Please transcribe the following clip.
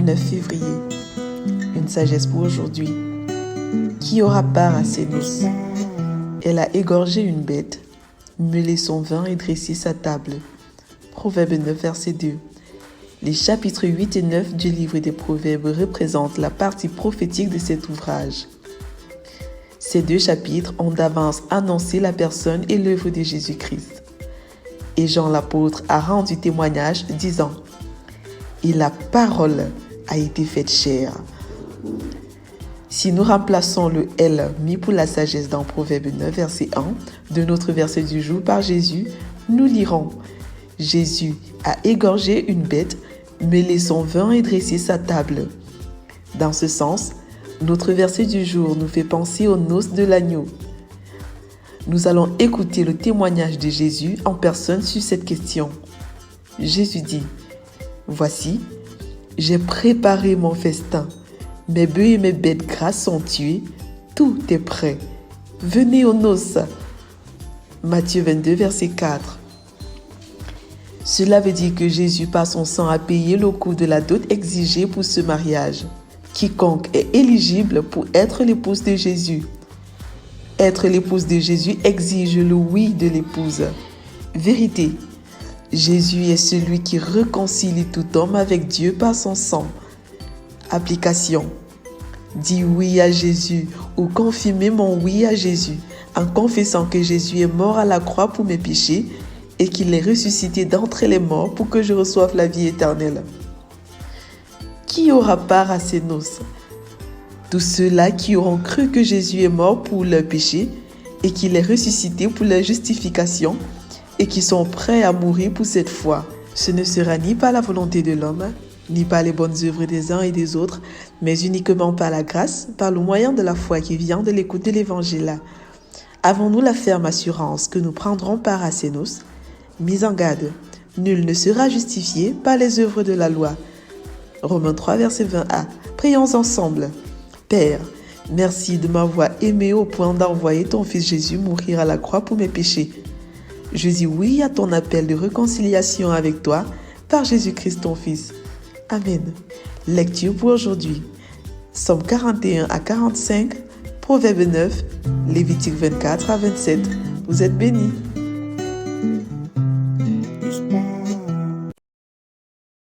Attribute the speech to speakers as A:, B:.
A: 9 février. Une sagesse pour aujourd'hui. Qui aura part à ses noces? Elle a égorgé une bête, meulé son vin et dressé sa table. Proverbe 9, verset 2. Les chapitres 8 et 9 du livre des Proverbes représentent la partie prophétique de cet ouvrage. Ces deux chapitres ont d'avance annoncé la personne et l'œuvre de Jésus-Christ. Et Jean l'apôtre a rendu témoignage disant « Et la parole a été faite chair ». Si nous remplaçons le « L » mis pour la sagesse dans Proverbe 9, verset 1 de notre verset du jour par Jésus, nous lirons « Jésus a égorgé une bête, mêlé son vin et dressé sa table ». Dans ce sens, notre verset du jour nous fait penser aux noces de l'agneau. Nous allons écouter le témoignage de Jésus en personne sur cette question. Jésus dit « Voici, j'ai préparé mon festin. Mes bœufs et mes bêtes grasses sont tués. Tout est prêt. Venez aux noces. » Matthieu 22, verset 4. Cela veut dire que Jésus, par son sang, a payé le coût de la dot exigée pour ce mariage. Quiconque est éligible pour être l'épouse de Jésus. Être l'épouse de Jésus exige le oui de l'épouse. Vérité, Jésus est celui qui réconcilie tout homme avec Dieu par son sang. Application. Dis oui à Jésus ou confirmer mon oui à Jésus en confessant que Jésus est mort à la croix pour mes péchés et qu'il est ressuscité d'entre les morts pour que je reçoive la vie éternelle. Qui aura part à ces noces? Tous ceux-là qui auront cru que Jésus est mort pour leurs péchés et qu'il est ressuscité pour leur justification et qui sont prêts à mourir pour cette foi. Ce ne sera ni par la volonté de l'homme, ni par les bonnes œuvres des uns et des autres, mais uniquement par la grâce, par le moyen de la foi qui vient de l'écoute de l'Évangile. Avons-nous la ferme assurance que nous prendrons part à ces noces? Mise en garde, nul ne sera justifié par les œuvres de la loi. Romains 3, verset 20a. Prions ensemble. Père, merci de m'avoir aimé au point d'envoyer ton Fils Jésus mourir à la croix pour mes péchés. Je dis oui à ton appel de réconciliation avec toi par Jésus-Christ ton Fils. Amen. Lecture pour aujourd'hui. Psaume 41 à 45, Proverbe 9, Lévitique 24 à 27. Vous êtes bénis.